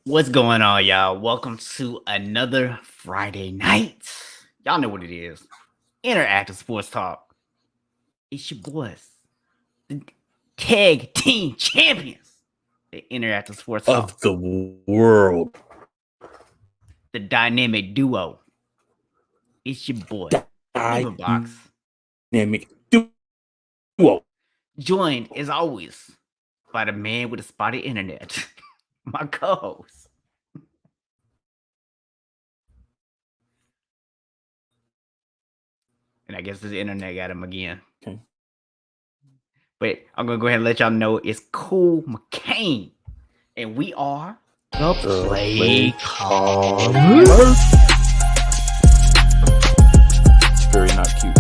What's going on, y'all? Welcome to another Friday night. Y'all know what it is. Interactive Sports Talk. It's your boys, the tag team champions, the Interactive Sports Talk, of the world. the dynamic duo. It's your boy, Box, Dynamic duo. joined as always by the man with a spotty internet, my co-host. And I guess the internet got him again. Okay. But I'm gonna go ahead and let y'all know it's Cool McCain, and we are the Play Callers. Very not cute.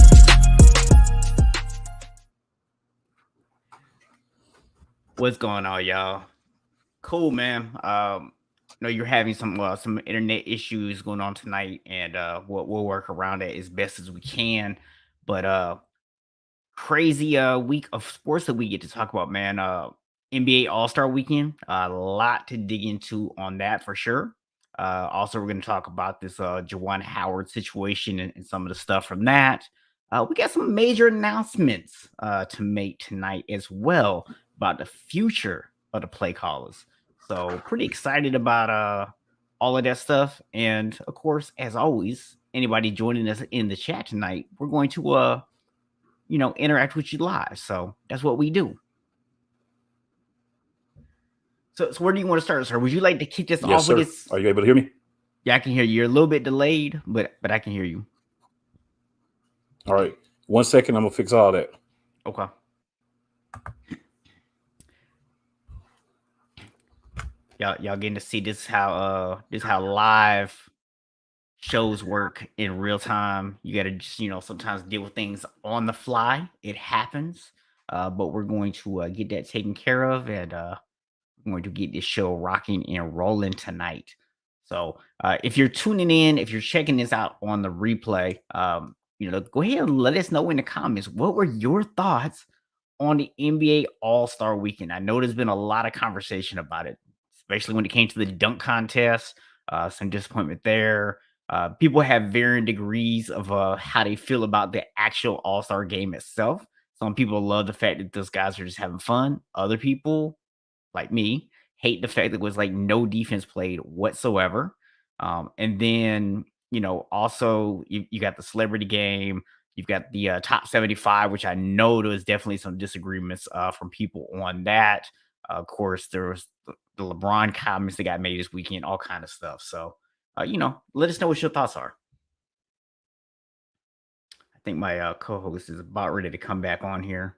What's going on, y'all? Cool, man. Know you're having some internet issues going on tonight, and we'll work around it as best as we can. But crazy week of sports that we get to talk about, man. NBA All-Star Weekend. A lot to dig into on that for sure. Also, we're going to talk about this Juwan Howard situation and some of the stuff from that. We got some major announcements to make tonight as well about the future of the play callers. So pretty excited about all of that stuff. And of course, as always, anybody joining us in the chat tonight, we're going to interact with you live. So that's what we do. So where do you want to start, sir? Would you like to kick this off sir. with this? Are you able to hear me? Yeah, I can hear you. You're a little bit delayed, but I can hear you. All right. 1 second, I'm gonna fix all that. Okay. Y'all getting to see this is how live shows work in real time. You gotta just sometimes deal with things on the fly. It happens. But we're going to get that taken care of, and we're going to get this show rocking and rolling tonight. So if you're tuning in, if you're checking this out on the replay, go ahead and let us know in the comments what were your thoughts on the NBA All-Star Weekend. I know there's been a lot of conversation about it, especially when it came to the dunk contest. Some disappointment there. People have varying degrees of how they feel about the actual All-Star game itself. Some people love the fact that those guys are just having fun. Other people, like me, hate the fact that it was like no defense played whatsoever. And then, also you got the celebrity game. You've got the top 75, which I know there was definitely some disagreements from people on that. Of course, there was the LeBron comments that got made this weekend, all kind of stuff. So, let us know what your thoughts are. I think my co-host is about ready to come back on here.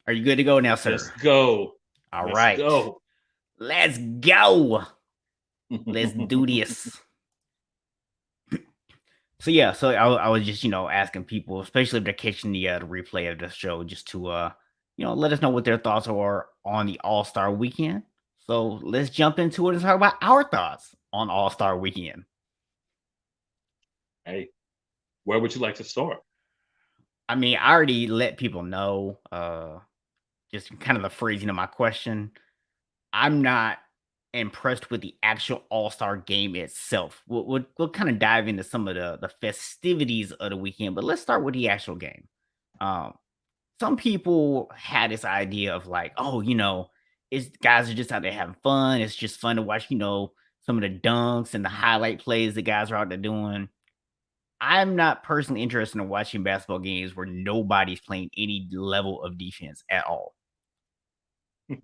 Are you good to go now, sir? Let's go. All right. Let's go. Let's do this. So I was just asking people, especially if they're catching the replay of the show, just to let us know what their thoughts are on the All-Star Weekend. So let's jump into it and talk about our thoughts on All-Star Weekend. Hey, where would you like to start? I mean, I already let people know, just kind of the phrasing of my question. I'm not impressed with the actual All-Star game itself. We'll kind of dive into some of the festivities of the weekend, but let's start with the actual game. Some people had this idea of like, it's guys are just out there having fun. It's just fun to watch, some of the dunks and the highlight plays that guys are out there doing. I'm not personally interested in watching basketball games where nobody's playing any level of defense at all.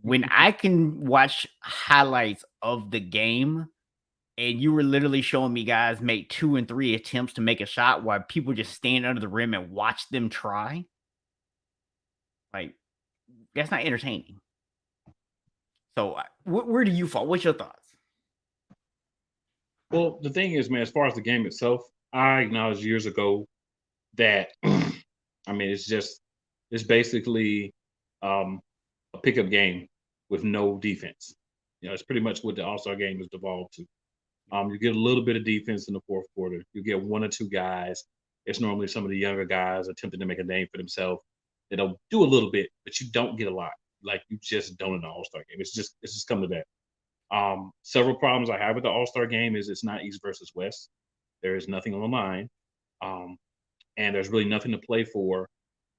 When I can watch highlights of the game and you were literally showing me guys make 2 and 3 attempts to make a shot while people just stand under the rim and watch them try, like, that's not entertaining. So where do you fall? What's your thoughts? Well, the thing is, man, as far as the game itself, I acknowledged years ago that, I mean, it's basically a pickup game with no defense. It's pretty much what the All-Star game has devolved to. You get a little bit of defense in the fourth quarter. You get 1 or 2 guys. It's normally some of the younger guys attempting to make a name for themselves. They'll do a little bit, but you don't get a lot. like you just don't in the All-Star game. It's just come to that. Several problems I have with the All-Star game is it's not East versus West. There is nothing on the line. Um, and there's really nothing to play for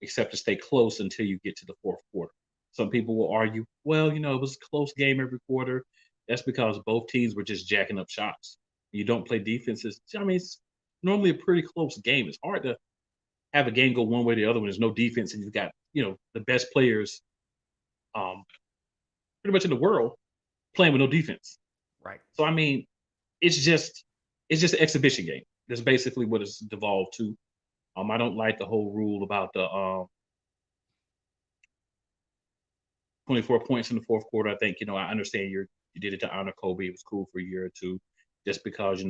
except to stay close until you get to the fourth quarter. Some people will argue, well, it was a close game every quarter. That's because both teams were just jacking up shots. You don't play defenses. I mean, it's normally a pretty close game. It's hard to have a game go one way or the other when there's no defense and you've got, the best players um, pretty much in the world playing with no defense. Right. So I mean, it's just an exhibition game. That's basically what it's devolved to. I don't like the whole rule about the 24 points in the fourth quarter. I think, I understand you did it to honor Kobe. It was cool for a year or two, just because,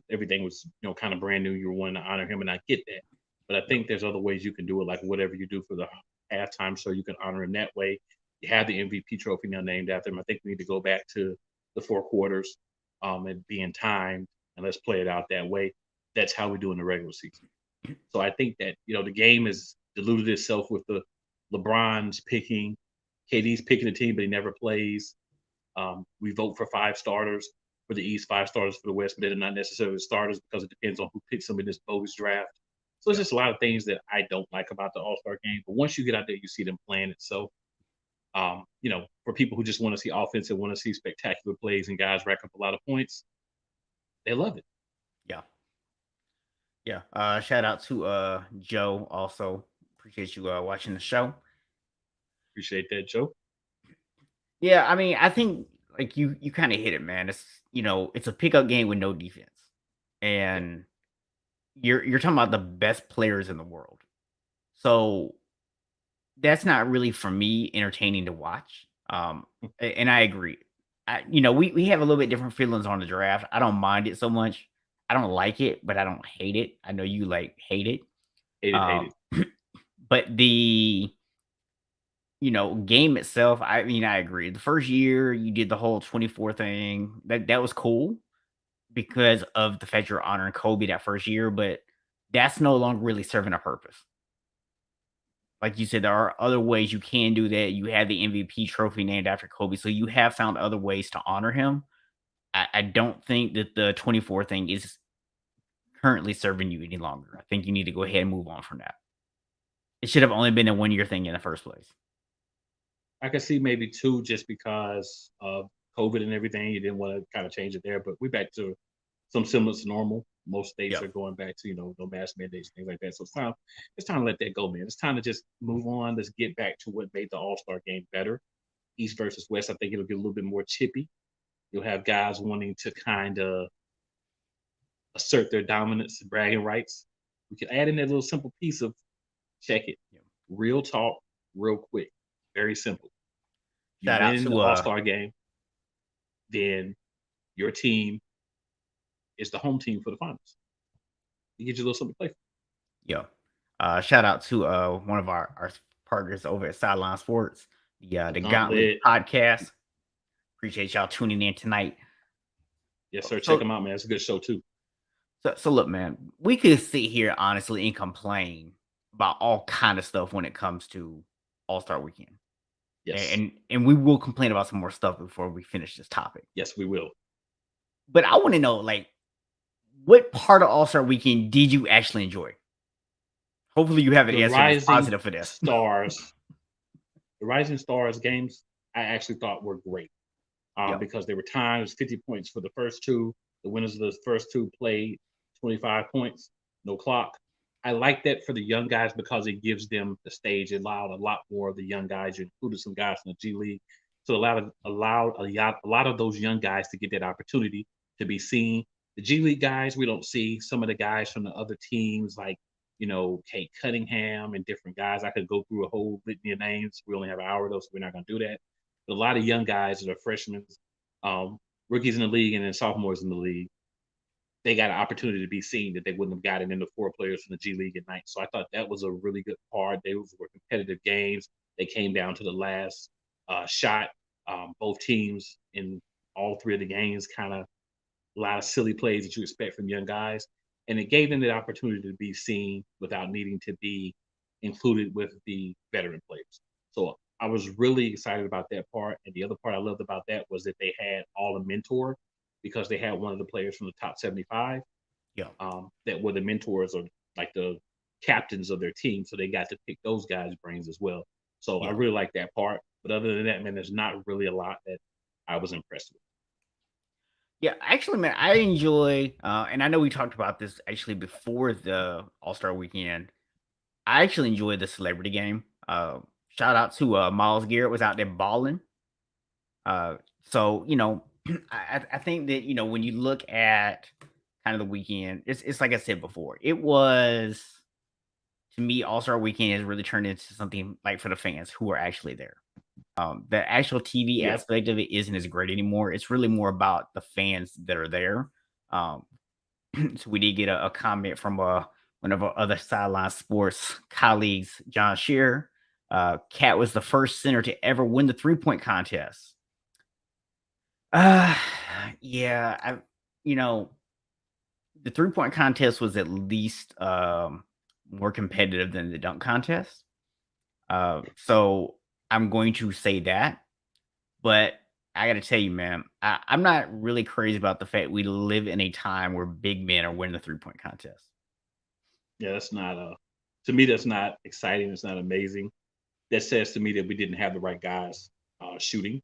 everything was, kind of brand new. You were wanting to honor him, and I get that. But I think there's other ways you can do it, like whatever you do for the halftime show, you can honor him that way. You have the MVP trophy now named after him. I think we need to go back to the four quarters and being timed, and let's play it out that way. That's how we do in the regular season. So I think that, the game has diluted itself with the LeBron's picking, KD's picking the team, but he never plays. We vote for 5 starters for the East, 5 starters for the West, but they're not necessarily starters because it depends on who picks them in this bogus draft. So it's just a lot of things that I don't like about the All-Star game. But once you get out there, you see them playing it. So, for people who just want to see offense and want to see spectacular plays and guys rack up a lot of points, they love it. Yeah. Yeah. Shout out to Joe also. Appreciate you watching the show. Appreciate that, Joe. Yeah, I mean, I think like you kind of hit it, man. It's a pickup game with no defense. And you're talking about the best players in the world. So that's not really for me entertaining to watch. And I agree. We have a little bit different feelings on the draft. I don't mind it so much. I don't like it, but I don't hate it. I know you hate it. Hate it. But the game itself, I mean, I agree. The first year you did the whole 24 thing. That was cool because of the fact you're honoring Kobe that first year, but that's no longer really serving a purpose. Like you said, there are other ways you can do that. You have the MVP trophy named after Kobe, so you have found other ways to honor him. I don't think that the 24 thing is currently serving you any longer. I think you need to go ahead and move on from that. It should have only been a 1-year thing in the first place. I could see maybe 2 just because of COVID and everything. You didn't want to kind of change it there, but we're back to some semblance of normal. Most states are going back to, no mask mandates, things like that. So it's time to let that go, man. It's time to just move on. Let's get back to what made the All-Star game better. East versus West, I think it'll get a little bit more chippy. You'll have guys wanting to kind of assert their dominance, bragging rights. We can add in that little simple piece of check it. Real talk, real quick. Very simple. You Shout out win to the All-Star game, then your team is the home team for the finals. It gives you a little something to play for. Yeah. Shout out to one of our partners over at Sideline Sports, the Gauntlet podcast. Appreciate y'all tuning in tonight. Yes, sir. Check them out, man. It's a good show too. So look, man, we could sit here honestly and complain about all kind of stuff when it comes to All-Star Weekend. Yes. And we will complain about some more stuff before we finish this topic. Yes, we will. But I want to know, what part of All-Star Weekend did you actually enjoy? Hopefully you have an answer that's positive for this. The Rising Stars games, I actually thought were great because they were timed. It was 50 points for the first 2. The winners of the first 2 played 25 points, no clock. I like that for the young guys because it gives them the stage. It allowed a lot more of the young guys. You included some guys from the G League. So it allowed a lot of those young guys to get that opportunity to be seen. The G League guys, we don't see. Some of the guys from the other teams like, Kate Cunningham and different guys. I could go through a whole litany of names. We only have an hour though, so we're not going to do that. But a lot of young guys that are freshmen, rookies in the league and then sophomores in the league, they got an opportunity to be seen that they wouldn't have gotten in the 4 players from the G League at night. So I thought that was a really good part. They were competitive games. They came down to the last shot. Both teams in all 3 of the games kind of a lot of silly plays that you expect from young guys. And it gave them the opportunity to be seen without needing to be included with the veteran players. So I was really excited about that part. And the other part I loved about that was that they had all a mentor because they had one of the players from the top 75 Yeah. that were the mentors or like the captains of their team. So they got to pick those guys' brains as well. So I Yeah. really like that part. But other than that, man, there's not really a lot that I was impressed with. Yeah, actually, man, I enjoy, and I know we talked about this actually before the All Star Weekend. I actually enjoyed the celebrity game. Shout out to Miles Garrett was out there balling. So I think that when you look at kind of the weekend, it's like I said before, it was to me All Star Weekend has really turned into something like for the fans who are actually there. The actual TV Yeah. aspect of it isn't as great anymore. It's really more about the fans that are there. Um, so we did get a comment from one of our other Sideline Sports colleagues, John Shearer. Cat was the first center to ever win the 3-point contest. Uh, yeah, you know, the 3-point contest was at least more competitive than the dunk contest. So I'm going to say that. But I gotta tell you, man, I'm not really crazy about the fact we live in a time where big men are winning the 3-point contest. Yeah, that's not to me, that's not exciting. It's not amazing. That says to me that we didn't have the right guys shooting,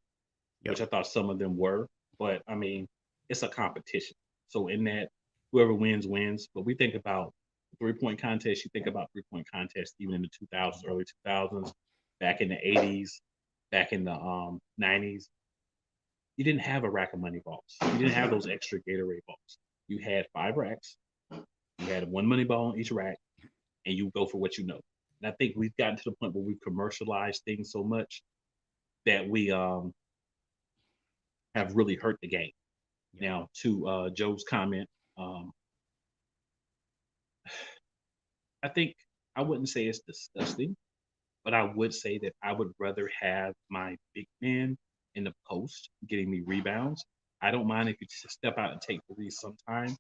which Yep. I thought some of them were. But I mean, it's a competition. So in that, whoever wins wins. But we think about 3-point contest. You think about 3-point contest even in the 2000s, early 2000s, back in the 80s, back in the 90s. You didn't have a rack of money balls. You didn't have those extra Gatorade balls. You had 5 racks. You had one money ball on each rack, and you go for what you know. And I think we've gotten to the point where we've commercialized things so much that we have really hurt the game. Yeah. Now, to Joe's comment, um, I think I wouldn't say it's disgusting, but I would say that I would rather have my big man in the post getting me rebounds. I don't mind if you just step out and take threes sometime,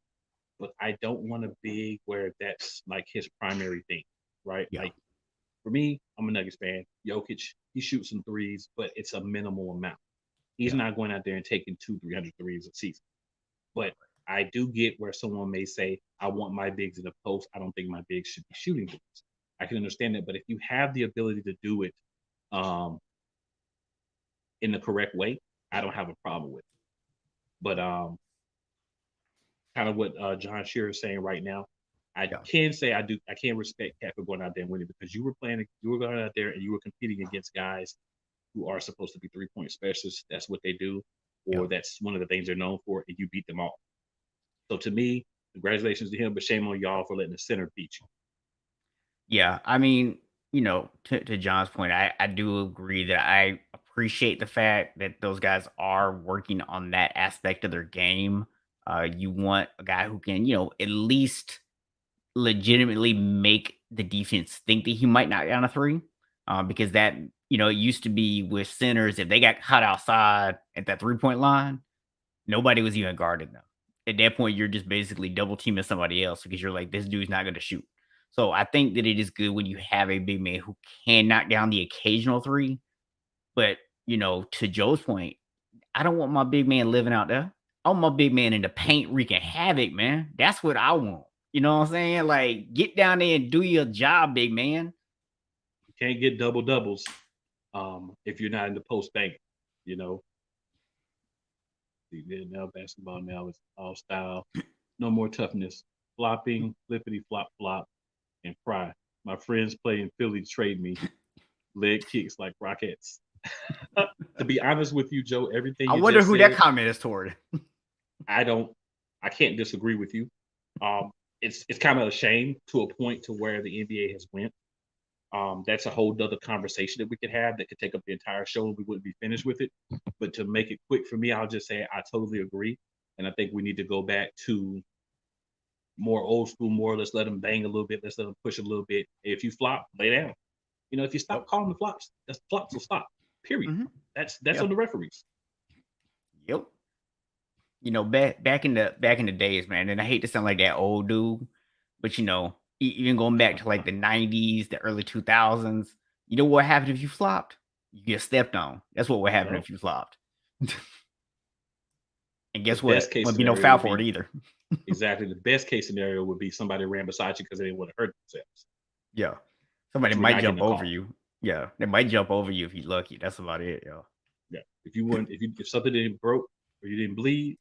but I don't want a big where that's like his primary thing, right? Yeah. Like for me, I'm a Nuggets fan. Jokic, he shoots some threes, but it's a minimal amount. He's Yeah. not going out there and taking 300 threes a season. But I do get where someone may say, I want my bigs in the post. I don't think my bigs should be shooting threes. I can understand that. But if you have the ability to do it um, in the correct way, I don't have a problem with it. But kind of what John Shearer is saying right now, I Yeah. can say I do. I can respect Cat for going out there and winning because you were playing, you were going out there and you were competing against guys who are supposed to be 3-point specialists. That's what they do, Yeah. or that's one of the things they're known for, and you beat them all. So to me, congratulations to him, but shame on y'all for letting the center beat you. Yeah. I mean, to John's point, I do agree that I appreciate the fact that those guys are working on that aspect of their game. You want a guy who can, at least legitimately make the defense think that he might knock down a three. Because that, it used to be with centers, if they got caught outside at that 3-point line, nobody was even guarding them. At that point, you're just basically double teaming somebody else because you're like, this dude's not going to shoot. So I think that it is good when you have a big man who can knock down the occasional three. But, to Joe's point, I don't want my big man living out there. I want my big man in the paint wreaking havoc, man. That's what I want. You know what I'm saying? Like, get down there and do your job, big man. You can't get double doubles if you're not in the post bank. You know, now basketball now is all style, no more toughness, flopping, flippity flop flop, and fry. My friends play in Philly trade me leg kicks like rockets. To be honest with you, Joe, everything I you wonder just who that said, comment is toward. I don't, I can't disagree with you. Um, it's kind of a shame to a point to where the NBA has went. That's a whole other conversation that we could have that could take up the entire show and we wouldn't be finished with it. But to make it quick for me, I'll just say I totally agree. And I think we need to go back to more old school, more let's let them bang a little bit, let's let them push a little bit. If you flop, lay down. If you stop Yep. calling the flops, the flops will stop. Period. Hmm. That's Yeah. on the referees. Yep. Back in the days, man, and I hate to sound like that old dude, but even going back to like the 90s, the early 2000s, you know what happened if you flopped? you get stepped on. That's what would happen Yep. if you flopped. And guess The best what? case Wouldn't be no scenario foul would for it be either. exactly the best case scenario would be somebody ran beside you because they didn't want to hurt themselves, Yeah. but Somebody you were might not getting jump a over call. you. Yeah. They might jump over you if you're lucky. That's about it, yo. Yeah, if something didn't broke or you didn't bleed,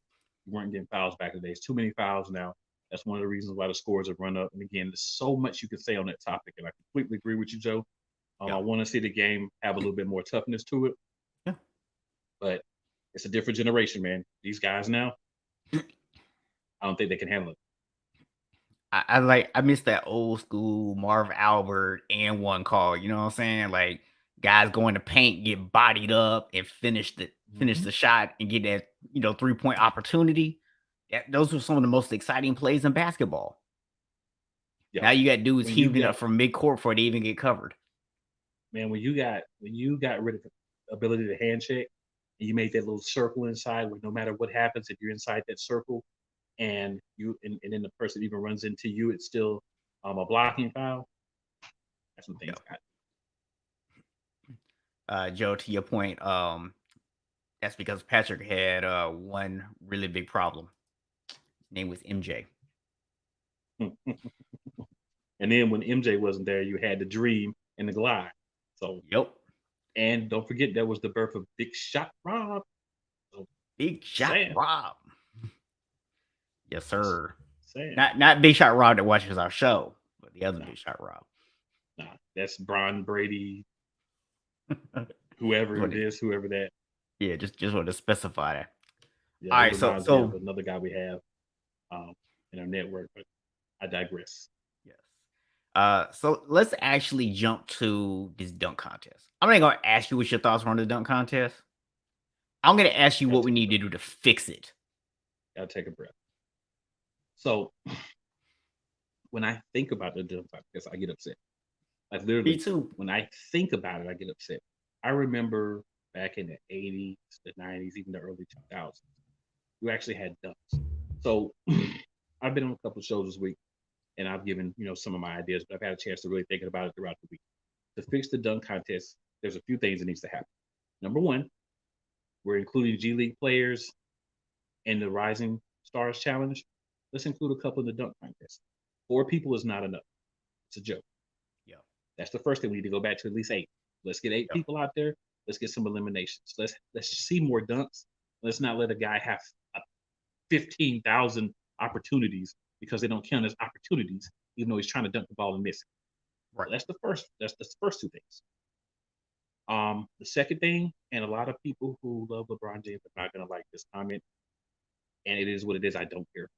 you weren't getting fouls back in the days. Too many fouls now. That's one of the reasons why the scores have run up. And again, there's so much you can say on that topic, and I completely agree with you, Joe. I Yeah. want to see the game have a little bit more toughness to it, Yeah. but it's a different generation, man. These guys now, I don't think they can handle it. I miss that old school Marv Albert and one call. You know what I'm saying? Like guys going to paint, get bodied up, and finish Mhm. the shot and get that 3-point opportunity. Those were some of the most exciting plays in basketball. Yeah, Now you got dudes when you heaving up got from midcourt before they even get covered. man, when you got rid of the ability to handshake, and you made that little circle inside, where no matter what happens, if you're inside that circle, and then the person even runs into you, it's still a blocking foul. That's when Yeah. things got. Joe, to your point, that's because Patrick had one really big problem. His name was MJ. And then when MJ wasn't there, you had the Dream and the Glide. So, Yep. and don't forget that was the birth of Big Shot Rob. So Big Shot Sam, Rob. Yes, sir. Sam. Not Big Shot Rob that watches our show, but the other Nah, Big Shot Rob. nah, that's Bron Brady, whoever it is, whoever that. Yeah, just want to specify that. Yeah, All he right, reminds me of so another guy we have um, in our network, but I digress. yes. So let's actually jump to this dunk contest. I'm not gonna ask you what your thoughts were on the dunk contest. I'm gonna ask you Gotta what we take a need to breath. do to fix it. Gotta take a breath. So when I think about the dunk contest, I get upset. Like Me literally, too. when I think about it, I get upset. I remember back in the 80s, the 90s, even the early 2000s, you actually had dunks. So I've been on a couple of shows this week, and I've given some of my ideas, but I've had a chance to really think about it throughout the week. To fix the dunk contest, there's a few things that needs to happen. Number one, we're including G League players in the Rising Stars Challenge. Let's include a couple in the dunk contest. 4 people is not enough. It's a joke. Yeah. That's the first thing we need to go back to at least 8. Let's get 8 Yeah. people out there. Let's get some eliminations. Let's see more dunks. Let's not let a guy have 15,000 opportunities because they don't count as opportunities, even though he's trying to dunk the ball and miss it. Right. So that's the first. That's the first 2 things. The second thing, and a lot of people who love LeBron James are not gonna like this comment, and it is what it is. I don't care.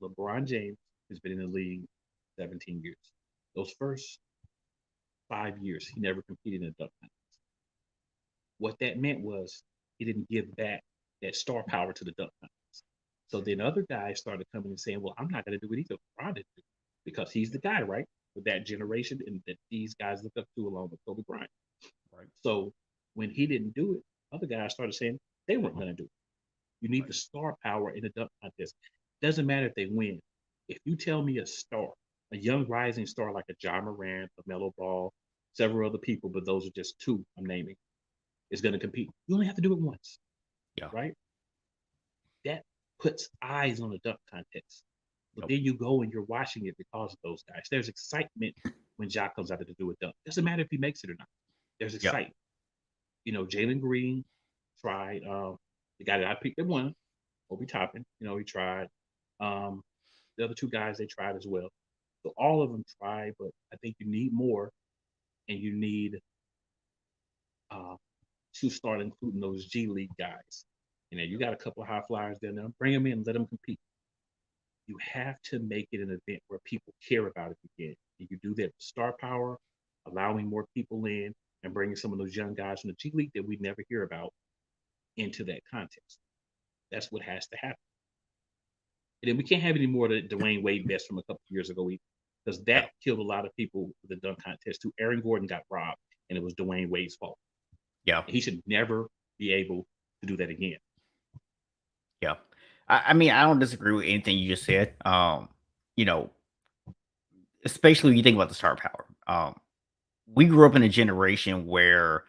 LeBron James has been in the league 17 years. Those first 5 years, he never competed in a dunk contest. What that meant was he didn't give back that star power to the dunk contest. So then other guys started coming and saying, "Well, I'm not going to do it either. LeBron didn't do it because he's the guy, right? For that generation and that these guys look up to along with Kobe Bryant." Right. So when he didn't do it, other guys started saying they weren't going to do it. You need the star power in the dunk contest. Doesn't matter if they win. If you tell me a star, a young rising star like a John Morant, a Melo Ball, several other people, but those are just 2 I'm naming, is going to compete. You only have to do it once, Yeah. right? That puts eyes on the dunk contest. But Yep. then you go and you're watching it because of those guys. There's excitement when Ja comes out to do a dunk. Doesn't matter if he makes it or not. There's Yep. excitement. Jalen Green tried. The guy that I picked that won, Obi Toppin. He tried. The other 2 guys, they tried as well. So all of them tried, but I think you need more, and you need to start including those G League guys. You got a couple of high flyers there now. Bring them in, let them compete. You have to make it an event where people care about it again. And you do that with star power, allowing more people in, and bringing some of those young guys from the G League that we never hear about into that contest. That's what has to happen. And then we can't have any more of the Dwayne Wade best from a couple of years ago either, because that Yeah. killed a lot of people with the dunk contest too. Aaron Gordon got robbed, and it was Dwayne Wade's fault. Yeah. And he should never be able to do that again. Yeah. I mean, I don't disagree with anything you just said. You know, especially when you think about the star power. we grew up in a generation where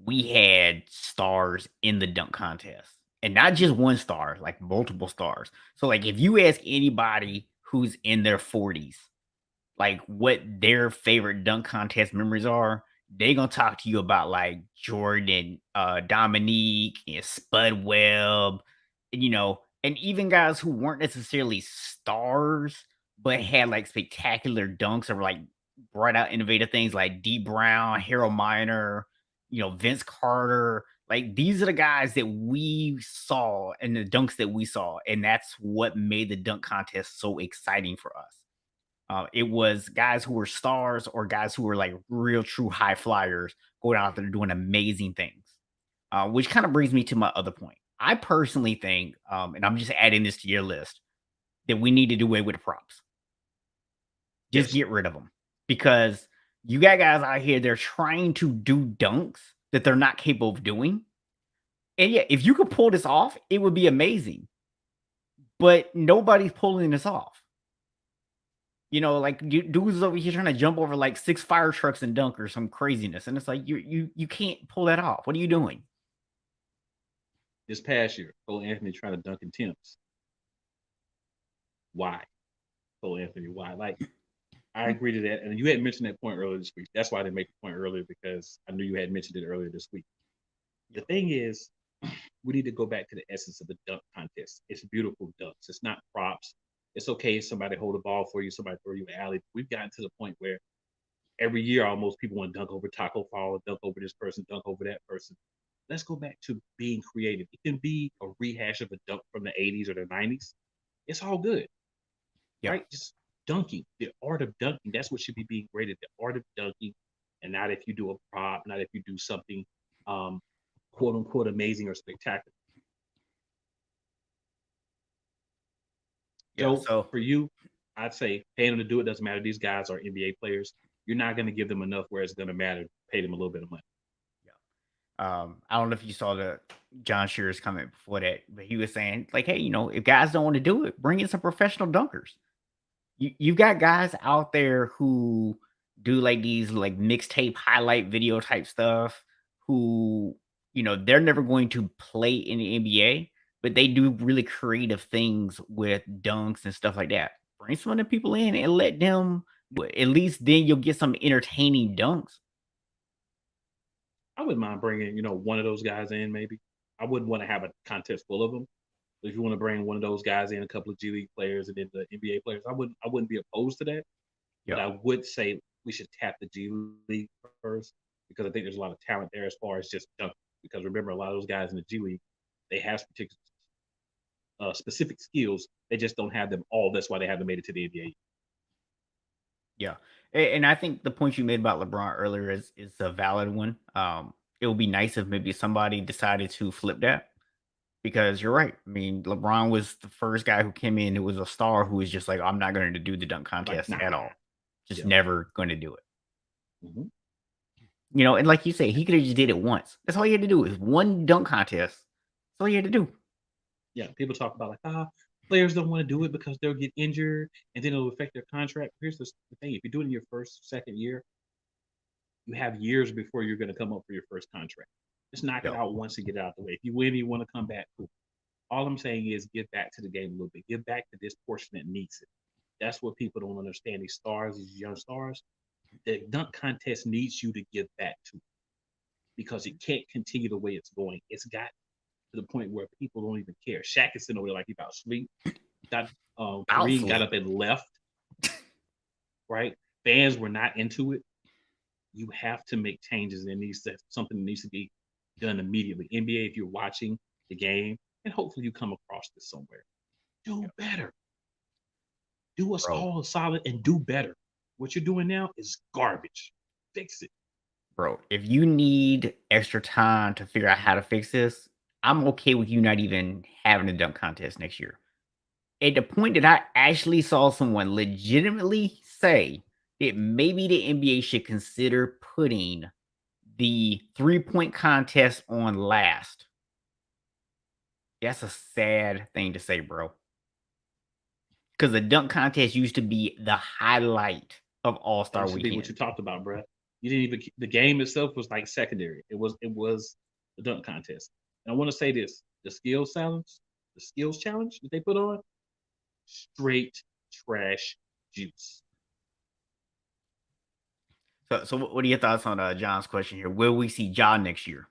we had stars in the dunk contest, and not just one star, like multiple stars. So, like, if you ask anybody who's in their 40s, like what their favorite dunk contest memories are, they gonna talk to you about like Jordan, Dominique, and Spud Webb, and and even guys who weren't necessarily stars, but had like spectacular dunks or like brought out innovative things like D Brown, Harold Miner, Vince Carter. Like these are the guys that we saw and the dunks that we saw, and that's what made the dunk contest so exciting for us. It was guys who were stars or guys who were like real true high flyers going out there doing amazing things. Which kind of brings me to my other point. I personally think, and I'm just adding this to your list, that we need to do away with the props. Just Yes. get rid of them because you got guys out here, they're trying to do dunks that they're not capable of doing. And yeah, if you could pull this off, it would be amazing. But nobody's pulling this off. Like dudes over here trying to jump over like 6 fire trucks and dunk or some craziness, and it's like you can't pull that off. What are you doing? This past year, Cole Anthony trying to dunk in Tim's. Why? Cole Anthony, why? Like, I agree to that. And you had mentioned that point earlier this week. That's why I didn't make the point earlier, because I knew you had mentioned it earlier this week. The thing is, we need to go back to the essence of the dunk contest. It's beautiful dunks. It's not props. It's okay if somebody hold a ball for you, somebody throw you an alley. We've gotten to the point where every year almost people want to dunk over Taco Fall, dunk over this person, dunk over that person. Let's go back to being creative. It can be a rehash of a dunk from the 80s or the 90s. It's all good, Yeah. right? Just dunking, the art of dunking. That's what should be being graded, the art of dunking, and not if you do a prop, not if you do something quote unquote amazing or spectacular. Yeah. So So for you, I'd say paying them to do it doesn't matter. These guys are NBA players. You're not going to give them enough where it's going to matter. Pay them a little bit of money. I don't know if you saw the John Shearer's comment before that, but he was saying like, hey, if guys don't want to do it, bring in some professional dunkers. You've got guys out there who do like these like mixtape highlight video type stuff who, they're never going to play in the NBA, but they do really creative things with dunks and stuff like that. Bring some of the people in and let them do it. At least then you'll get some entertaining dunks. I wouldn't mind bringing, one of those guys in. Maybe I wouldn't want to have a contest full of them. But if you want to bring one of those guys in, a couple of G League players and then the NBA players, I wouldn't be opposed to that. But Yeah. I would say we should tap the G League first, because I think there's a lot of talent there as far as just dunking. Because remember, a lot of those guys in the G League, they have particular specific skills. They just don't have them all. That's why they haven't made it to the NBA. Yeah. And I think the point you made about LeBron earlier is a valid one. It would be nice if maybe somebody decided to flip that because you're right. I mean, LeBron was the first guy who came in who was a star who was just like, I'm not going to do the dunk Like, contest nah. at all. Just Yeah. never going to do it. hmm And like you say, he could have just did it once. That's all he had to do is one dunk contest. That's all he had to do. Yeah. People talk about like, players don't want to do it because they'll get injured and then it'll affect their contract. Here's the thing: if you do it in your first, second year, you have years before you're going to come up for your first contract. Just knock it Yeah. out once and get it out the way. If you win, you want to come back. Cool. All I'm saying is give back to the game a little bit. Give back to this portion that needs it. That's what people don't understand. These stars, these young stars, the dunk contest needs you to give back to, because it can't continue the way it's going. It's got to the point where people don't even care. Shaq is sitting over there like he about to sleep. Got Kareem got up and left. Right? Fans were not into it. You have to make changes, and something needs to be done immediately. NBA, if you're watching the game, and hopefully you come across this somewhere, do better. Do us Bro. all a solid and do better. What you're doing now is garbage. Fix it. Bro, if you need extra time to figure out how to fix this, I'm okay with you not even having a dunk contest next year. At the point that I actually saw someone legitimately say that maybe the NBA should consider putting the 3-point contest on last. That's a sad thing to say, bro. Because the dunk contest used to be the highlight of All-Star That should be what Weekend. you talked about, Brett. You didn't even the game itself was like secondary. It was the dunk contest. And I want to say this: the skills challenge that they put on, straight trash juice. So what are your thoughts on John's question here? Will we see John next year?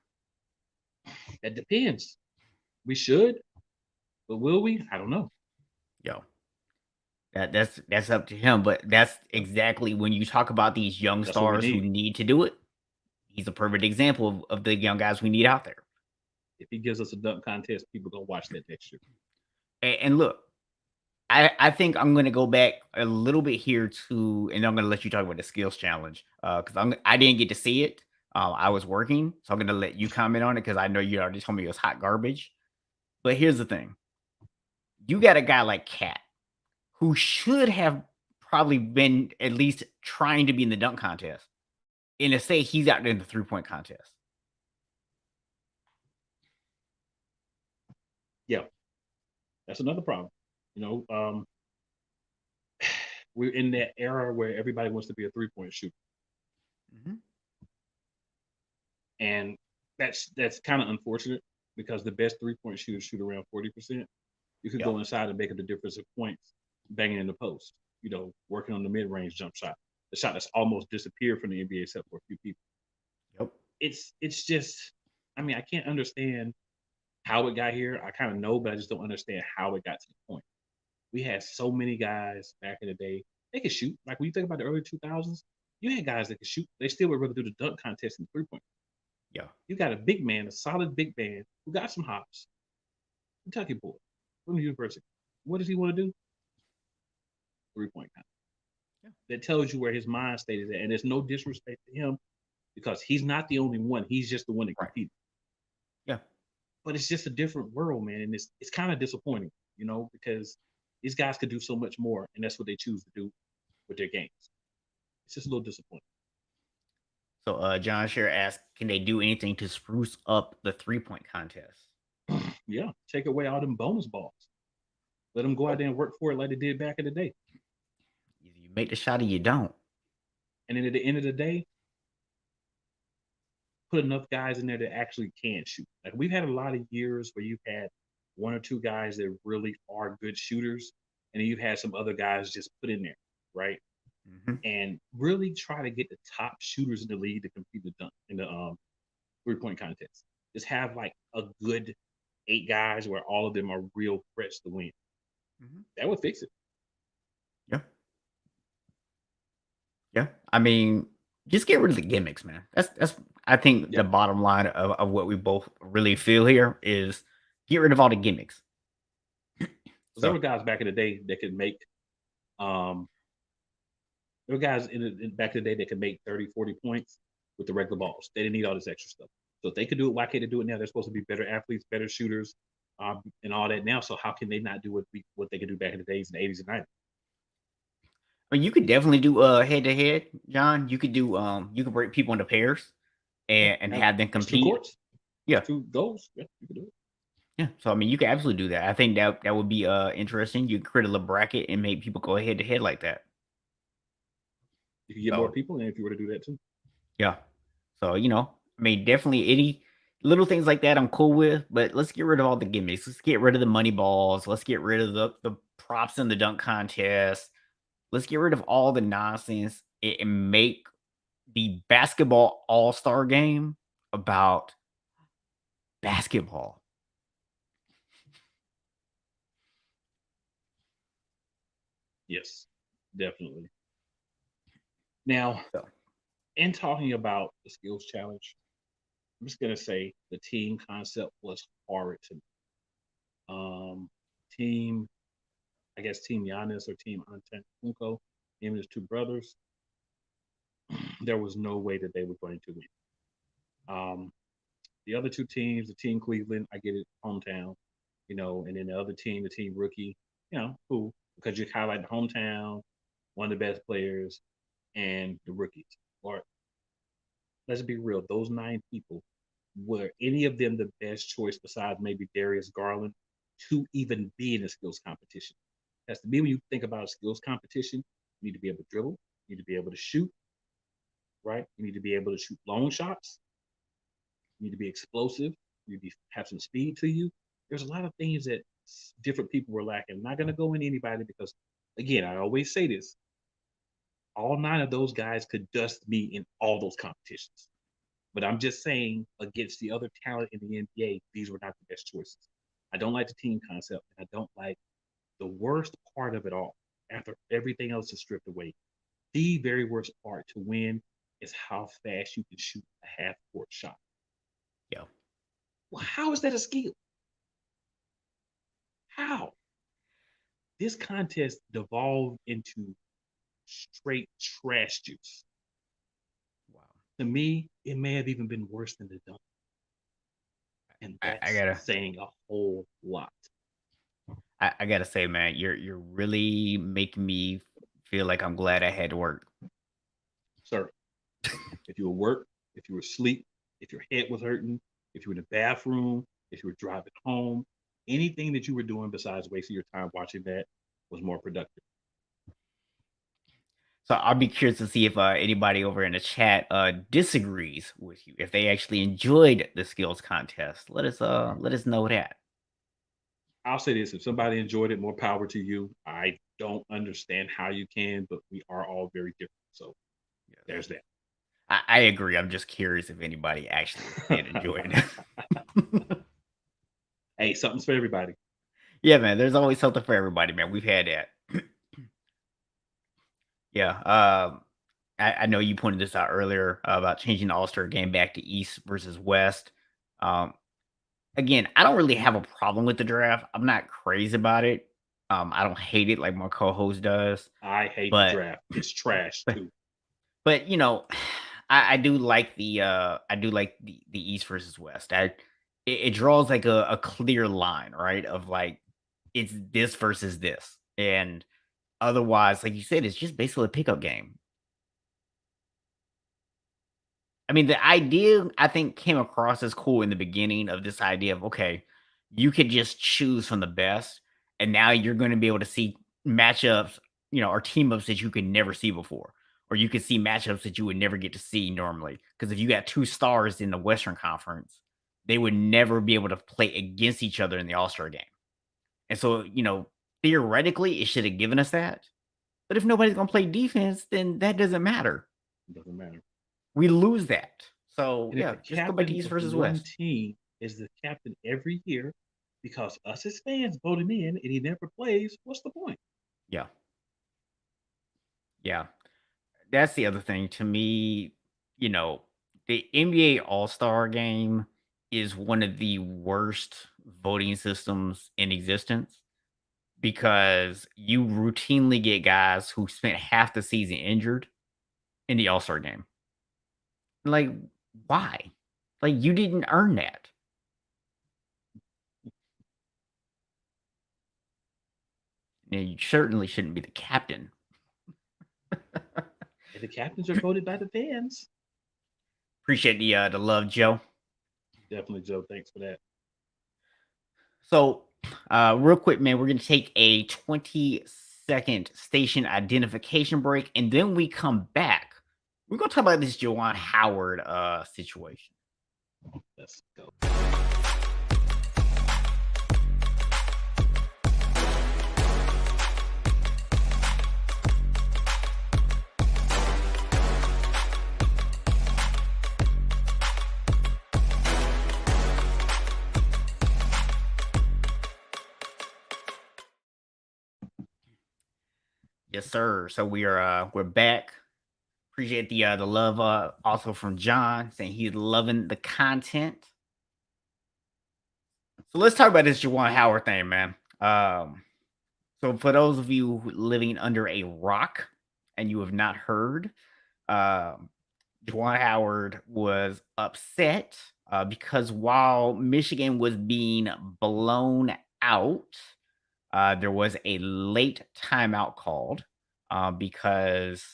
That depends. We should, but will we? I don't know. Yo, that's up to him. But that's exactly when you talk about these young That's what we stars who need. need to do it. He's a perfect example of the young guys we need out there. If he gives us a dunk contest, people gonna watch that next year. And look, I think I'm gonna go back a little bit here too, and I'm gonna let you talk about the skills challenge because I didn't get to see it. I was working, so I'm gonna let you comment on it because I know you already told me it was hot garbage. But here's the thing: you got a guy like Cat who should have probably been at least trying to be in the dunk contest, and to say he's out there in the 3-point contest. Yeah, that's another problem. You know, we're in that era where everybody wants to be a 3-point shooter, Mhm. and that's kind of unfortunate because the best 3-point shooters shoot around 40%. You could Yeah, go inside and make up the difference of points, banging in the post. You know, working on the mid-range jump shot, the shot that's almost disappeared from the NBA except for a few people. yep, It's just, I mean, I can't understand how it got here. I kind of know, but I just don't understand how it got to the point. We had so many guys back in the day. They could shoot. Like when you think about the early 2000s, you had guys that could shoot. They still would rather do the dunk contest than 3-point. yeah, You got a big man, a solid big man who got some hops. Kentucky boy from the university. What does he want to do? 3-point contest. yeah, That tells you where his mind state is at. And there's no disrespect to him because he's not the only one. He's just the one that right, competed. yeah. But it's just a different world, man. And it's kind of disappointing, you know, because these guys could do so much more, and that's what they choose to do with their games. It's just a little disappointing. So John Scher asked, can they do anything to spruce up the 3-point contest? Yeah, take away all them bonus balls. Let them go out Yep. there and work for it like they did back in the day. Either you make the shot or you don't. And then at the end of the day, put enough guys in there that actually can shoot. Like we've had a lot of years where you've had one or two guys that really are good shooters, and then you've had some other guys just put in there, right? Mhm. And really try to get the top shooters in the league to compete in the 3-point contest. Just have like a good 8 guys where all of them are real threats to win. Mhm. That would fix it. Yeah. Yeah. I mean, just get rid of the gimmicks, man. That's I think the Yeah. bottom line of what we both really feel here is get rid of all the gimmicks. Because there were So guys back in the day that could make um there were guys back in the day that could make 30, 40 points with the regular balls. They didn't need all this extra stuff. So if they could do it, why can't they do it now? They're supposed to be better athletes, better shooters, and all that now. So how can they not do what they could do back in the days in the 80s and 90s? I mean, you could definitely do head to head, John. You could do you could break people into pairs Yeah, and have have them that's 2 compete. courts, Yeah. that's 2 goals. Yeah, you can do it. Yeah. So I mean you could absolutely do that. I think that would be interesting. You could create a little bracket and make people go head to head like that. You can get more So people in if you were to do that too. yeah. So, I mean, definitely any little things like that I'm cool with, but let's get rid of all the gimmicks. Let's get rid of the money balls. Let's get rid of the props in the dunk contest. Let's get rid of all the nonsense and make the basketball all-star game about basketball. Yes, definitely. Now, So, in talking about the skills challenge, I'm just gonna say the team concept was hard to me. Team, I guess Team Giannis or Team Antetokounmpo, him and his 2 brothers. There was no way that they were going to win. Um, the other 2 teams, the Team Cleveland, I get it, hometown, you know, and then the other team, the Team Rookie, you know, cool because you highlight the hometown, one of the best players, and the rookies. Or let's be real, those 9 people, were any of them the best choice besides maybe Darius Garland to even be in a skills competition? That's to me when you think about a skills competition, you need to be able to dribble, you need to be able to shoot, right? You need to be able to shoot long shots. You need to be explosive. You need to have some speed to you. There's a lot of things that different people were lacking. I'm not going to go into anybody because, again, I always say this: all 9 of those guys could dust me in all those competitions. But I'm just saying, against the other talent in the NBA, these were not the best choices. I don't like the team concept, and I don't like the worst part of it all. After everything else is stripped away, the very worst part to win is how fast you can shoot a half court shot. Yeah. Well, how is that a skill? How? This contest devolved into straight trash juice. Wow. To me, it may have even been worse than the dunk. And I that's gotta saying a whole lot. I gotta say, man, you're really making me feel like I'm glad I had to work. Sir, if you were work, if you were asleep, if your head was hurting, if you were in the bathroom, if you were driving home, anything that you were doing besides wasting your time watching that was more productive. So I'll be curious to see if anybody over in the chat disagrees with you. If they actually enjoyed the skills contest, let us know that. I'll say this: if somebody enjoyed it, more power to you. I don't understand how you can, but we are all very different. So there's that. I agree. I'm just curious if anybody actually did enjoy it. Hey, something's for everybody. Yeah, man. There's always something for everybody, man. We've had that. Yeah. I know you pointed this out earlier about changing the All Star game back to East versus West. Um, Again, I don't really have a problem with the draft. I'm not crazy about it. I don't hate it like my co-host does, I hate the but draft. It's trash but too. but I do like the East versus West. It draws like a clear line, right? Of like it's this versus this, and otherwise, like you said, it's just basically a pickup game. I mean, the idea I think came across as cool in the beginning of this idea of okay, you could just choose from the best, and now you're going to be able to see matchups, or team ups that you could never see before, or you could see matchups that you would never get to see normally. Because if you got 2 stars in the Western Conference, they would never be able to play against each other in the All Star game, and so theoretically, it should have given us that. But if nobody's going to play defense, then that doesn't matter. It doesn't matter. We lose that. So And if yeah, the just go back to captain East of the versus one West. team is the captain every year because us as fans vote him in and he never plays, what's the point? Yeah. Yeah. That's the other thing to me, you know, the NBA All-Star game is one of the worst voting systems in existence because you routinely get guys who spent half the season injured in the All-Star game. Like, why? Like, you didn't earn that. And you certainly shouldn't be the captain. And the captains are voted by the fans. Appreciate the love, Joe. Definitely, Joe. Thanks for that. So, real quick, man, we're going to take a 20-second station identification break, and then we come back. We're going to talk about this Juwan Howard situation. Let's go. Yes, sir. So we're back. Appreciate the love also from John saying he's loving the content. So let's talk about this Juwan Howard thing, man. So for those of you living under a rock and you have not heard, um, Juwan Howard was upset because while Michigan was being blown out, there was a late timeout called because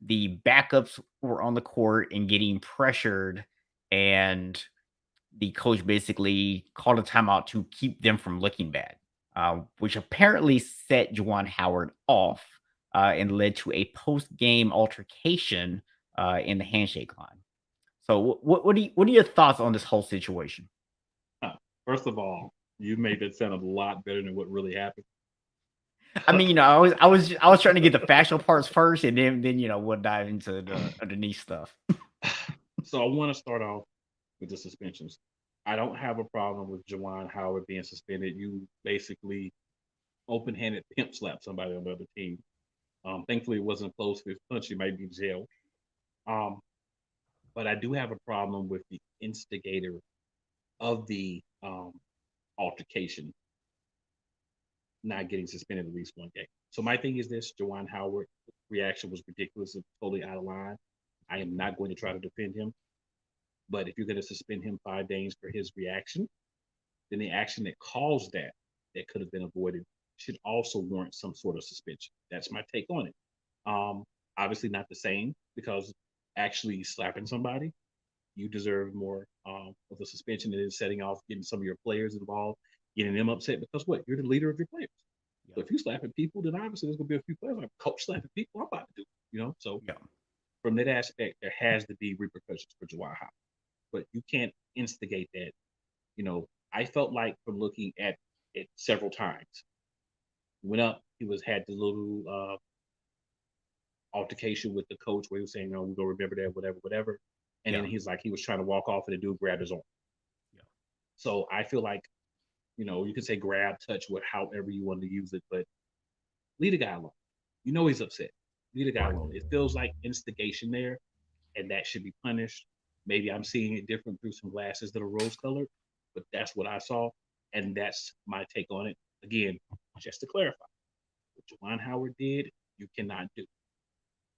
the backups were on the court and getting pressured, and the coach basically called a timeout to keep them from looking bad, which apparently set Juwan Howard off and led to a post game altercation in the handshake line. So what are your thoughts on this whole situation? First of all, you made that sound a lot better than what really happened. I mean, I was trying to get the factual parts first, and then we'll dive into the underneath stuff. So I want to start off with the suspensions. I don't have a problem with Juwan Howard being suspended. You basically open-handed pimp slap somebody on the other team. Thankfully, it wasn't close. If punch, you might be in jail. Um, but I do have a problem with the instigator of the altercation not getting suspended at least one game. So my thing is this: Juwan Howard reaction was ridiculous and totally out of line. I am not going to try to defend him. But if you're going to suspend him 5 games for his reaction, then the action that caused that could have been avoided should also warrant some sort of suspension. That's my take on it. Um, Obviously not the same because actually slapping somebody, you deserve more of a suspension than setting off, getting some of your players involved, getting them upset because what? You're the leader of your players. So if you slapping people, then obviously there's gonna be a few players like coach slapping people. I'm about to do it. So Yeah. from that aspect, there has to be repercussions for Juwan Howard. But you can't instigate that. I felt like from looking at it several times, he went up, he had the little altercation with the coach where he was saying, "No, we're gonna remember that, whatever, whatever." And then Yeah. he's like, he was trying to walk off, and the dude grabbed his arm. Yeah. So I feel like, you could say grab, touch, however you want to use it, but leave the guy alone. He's upset. Leave the guy Right. alone. It feels like instigation there, and that should be punished. Maybe I'm seeing it different through some glasses that are rose colored, but that's what I saw, and that's my take on it. Again, just to clarify, what Juwan Howard did, you cannot do.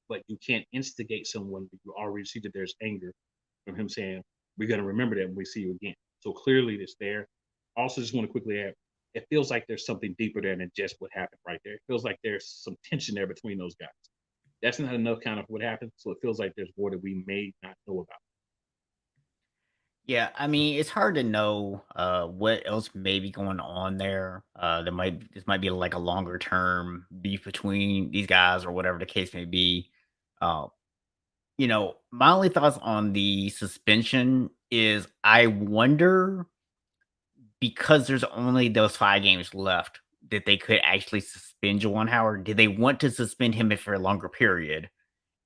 But you can't instigate someone that you already see that there's anger from him saying, "We're going to remember that when we see you again." So clearly it's there. Also, just want to quickly add, it feels like there's something deeper there than just what happened right there. It feels like there's some tension there between those guys. That's not enough kind of what happened. So it feels like there's more that we may not know about. Yeah, I mean, it's hard to know what else may be going on there. This might be like a longer term beef between these guys or whatever the case may be. Uh, my only thoughts on the suspension is I wonder, because there's only those 5 games left, that they could actually suspend Jawan Howard. Did they want to suspend him for a longer period?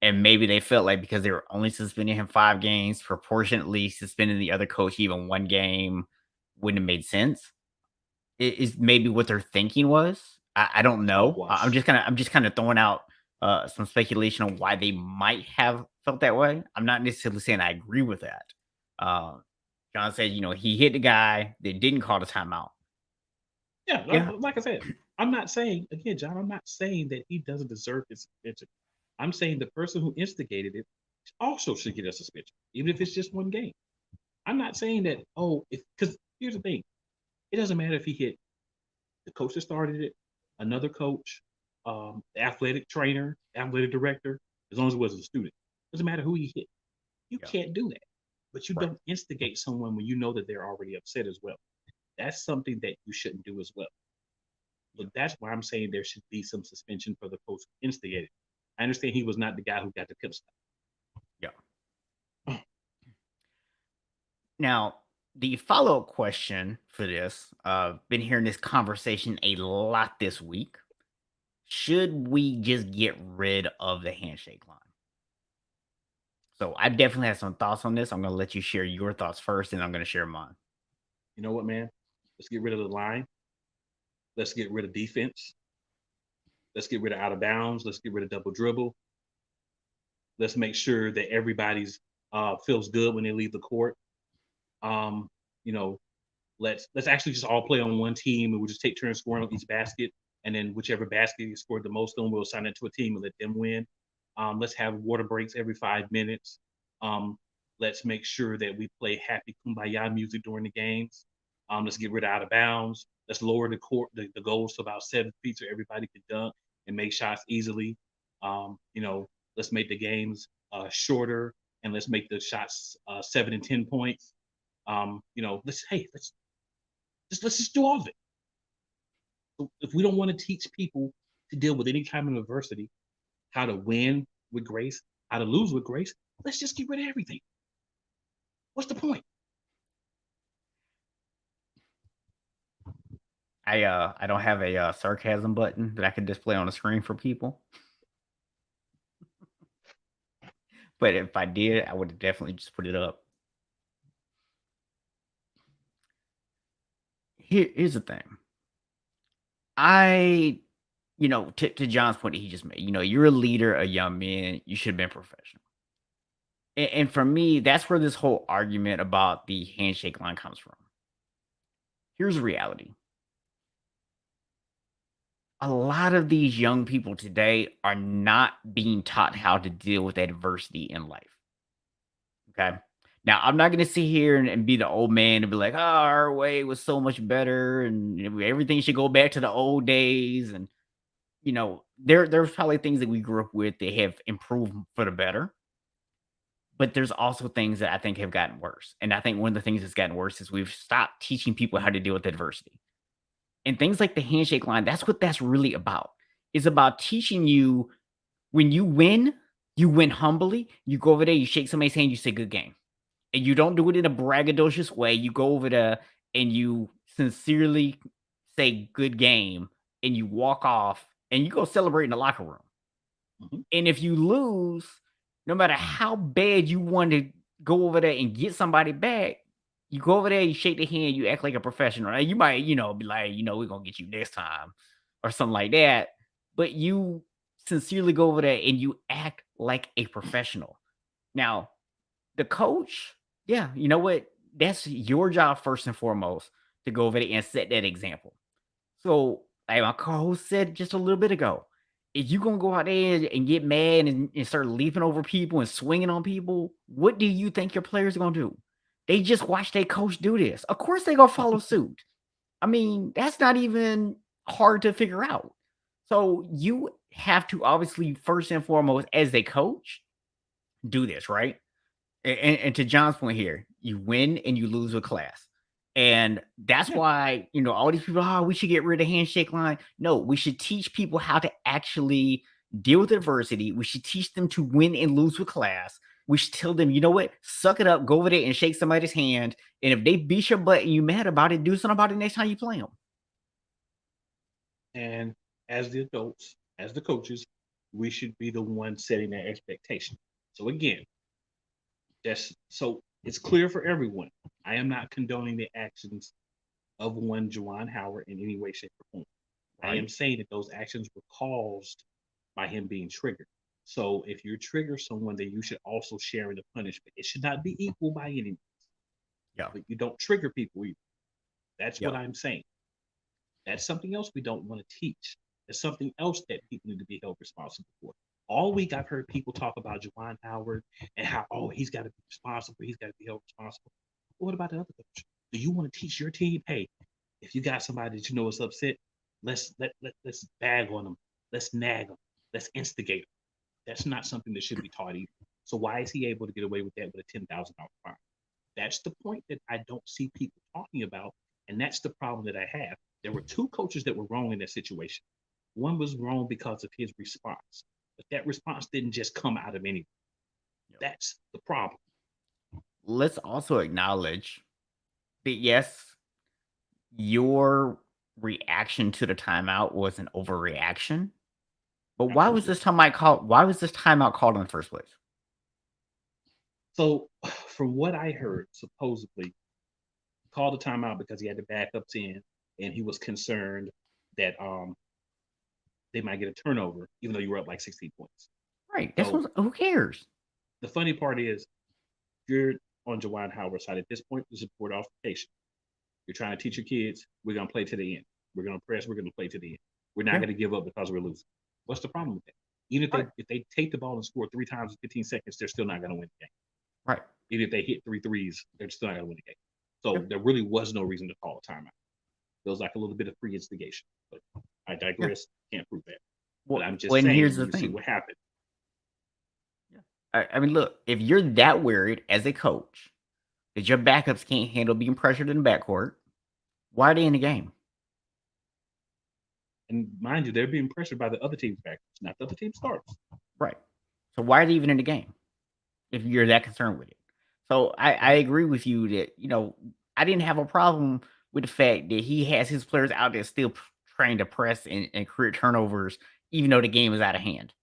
And maybe they felt like because they were only suspending him 5 games, proportionately suspending the other coach even 1 game wouldn't have made sense. Is maybe what their thinking was. I don't know. I'm Hogwash. just kind of throwing out some speculation on why they might have felt that way. I'm not necessarily saying I agree with that. Uh, John said, he hit the guy. They didn't call the timeout. Yeah, Yeah, like I said, I'm not saying, again, John, I'm not saying that he doesn't deserve his suspension. I'm saying the person who instigated it also should get a suspension, even if it's just 1 game. I'm not saying that, because here's the thing, it doesn't matter if he hit the coach that started it, another coach, the athletic trainer, athletic director, as long as it was a student. Doesn't matter who he hit. You yeah, can't do that. But you right. don't instigate someone when you know that they're already upset as well. That's something that you shouldn't do as well. Yeah, So that's why I'm saying there should be some suspension for the coach who instigated. I understand he was not the guy who got the pimp yeah. stop. Now, the follow up question for this, been hearing this conversation a lot this week. Should we just get rid of the handshake line? So I definitely have some thoughts on this. I'm going to let you share your thoughts first, and I'm going to share mine. You know what, man? Let's get rid of the line. Let's get rid of defense. Let's get rid of out of bounds. Let's get rid of double dribble. Let's make sure that everybody's feels good when they leave the court. Um, you know, let's actually just all play on one team and we'll just take turns scoring on each basket. And then whichever basket you scored the most on, we'll assign it to a team and let them win. Let's have water breaks every 5 minutes. Um, let's make sure that we play happy kumbaya music during the games. Let's get rid of out of bounds. Let's lower the goals to about 7 feet so everybody can dunk and make shots easily. Let's make the games shorter and let's make the shots 7 and 10 points. Let's do all of it. So if we don't want to teach people to deal with any kind of adversity, how to win with grace, how to lose with grace. Let's just get rid of everything. What's the point? I don't have a sarcasm button that I can display on the screen for people. But if I did, I would definitely just put it up. Here's the thing. To John's point that he just made, you're a leader of young men. You should have been professional. And for me, that's where this whole argument about the handshake line comes from. Here's the reality. A lot of these young people today are not being taught how to deal with adversity in life. Okay. Now, I'm not going to sit here and be the old man and be like, oh, our way was so much better and everything should go back to the old days. And, there's probably things that we grew up with that have improved for the better. But there's also things that I think have gotten worse. And I think one of the things that's gotten worse is we've stopped teaching people how to deal with adversity. And things like the handshake line, that's what that's really about. It's about teaching you when you win humbly. You go over there, you shake somebody's hand, you say good game. And you don't do it in a braggadocious way. You go over there and you sincerely say good game and you walk off and you go celebrate in the locker room. Mhm. And if you lose, no matter how bad you want to go over there and get somebody back, you go over there, you shake the hand, you act like a professional. And you might, be like, we're going to get you next time or something like that. But you sincerely go over there and you act like a professional. Now, the coach, yeah, you know what? That's your job first and foremost to go over there and set that example. So, like my co-host said just a little bit ago, if you gonna go out there and get mad and start leaping over people and swinging on people, what do you think your players are gonna do? They just watch their coach do this. Of course, they gonna follow suit. I mean, that's not even hard to figure out. So you have to obviously first and foremost, as a coach, do this right. And to John's point here, you win and you lose with class. And that's Yeah. why, all these people, we should get rid of handshake line. No, we should teach people how to actually deal with adversity. We should teach them to win and lose with class. We should tell them, you know what, suck it up, go over there and shake somebody's hand. And if they beat your butt and you mad about it, do something about it next time you play them. And as the adults, as the coaches, we should be the ones setting that expectation. So again, so it's clear for everyone. I am not condoning the actions of one Juwan Howard in any way, shape, or form. I am saying that those actions were caused by him being triggered. So if you trigger someone, then you should also share in the punishment. It should not be equal by any means. Yeah. But you don't trigger people either. That's what Yeah. I'm saying. That's something else we don't want to teach. There's something else that people need to be held responsible for. All week I've heard people talk about Juwan Howard and how, he's got to be responsible. He's got to be held responsible. But what about the other coach? Do you want to teach your team, hey, if you got somebody that you know is upset, let's bag on them. Let's nag them. Let's instigate them. That's not something that should be taught either. So why is he able to get away with that with a $10,000 fine? That's the point that I don't see people talking about. And that's the problem that I have. There were two coaches that were wrong in that situation. One was wrong because of his response, but that response didn't just come out of anywhere. Yep. That's the problem. Let's also acknowledge that, yes, your reaction to the timeout was an overreaction. But why was this timeout called? Why was this timeout called in the first place? So, from what I heard, supposedly called a timeout because he had the backups in, and he was concerned that they might get a turnover, even though you were up like 16 points. Right. That's who cares? The funny part is, you're on Juwan Howard's side at this point. This is board altercation. You're trying to teach your kids, we're going to play to the end. We're going to press, we're going to play to the end. We're not going to give up because we're losing. What's the problem with that? Even if they take the ball and score 3 times in 15 seconds, they're still not going to win the game. Right. Even if they hit 3 threes, they're still not going to win the game. So there really was no reason to call a timeout. It was like a little bit of free instigation. But I digress. Can't prove that. Well, but I'm just saying, here's the thing. See what happened. I mean, look, if you're that worried as a coach that your backups can't handle being pressured in the backcourt, why are they in the game? And mind you, they're being pressured by the other team's backups, not the other team's starters. Right. So why are they even in the game if you're that concerned with it? So I agree with you that I didn't have a problem with the fact that he has his players out there still trying to press and create turnovers, even though the game is out of hand,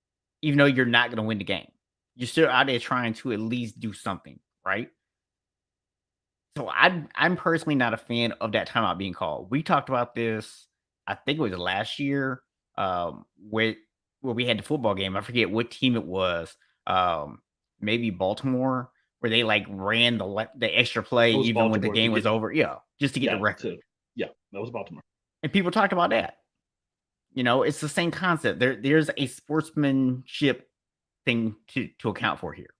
even though you're not going to win the game. You're still out there trying to at least do something, right? So I'm personally not a fan of that timeout being called. We talked about this, I think it was last year, where we had the football game. I forget what team it was. Maybe Baltimore, where they like ran the extra play It was even when the Baltimore to game was get over. Yeah, just to get the record. that was Baltimore. And people talked about that. It's the same concept. There's a sportsmanship thing to account for here.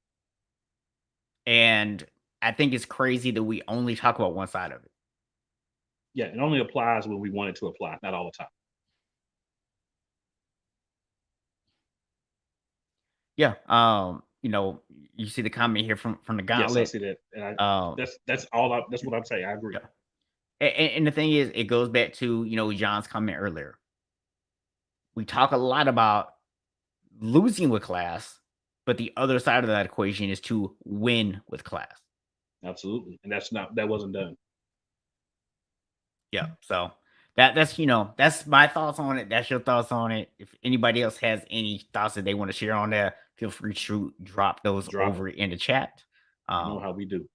And I think it's crazy that we only talk about one side of it. Yeah, it only applies when we want it to apply, not all the time. Yeah. You see the comment here from the Yes, I gauntlet. see that, and That's that's what I'm saying. I agree. yeah. And the thing is, it goes back to John's comment earlier. We talk a lot about losing with class, but the other side of that equation is to win with class. Absolutely, and that wasn't done. Yeah. So that's my thoughts on it. That's your thoughts on it. If anybody else has any thoughts that they want to share on that, feel free to drop those over in the chat. You know how we do.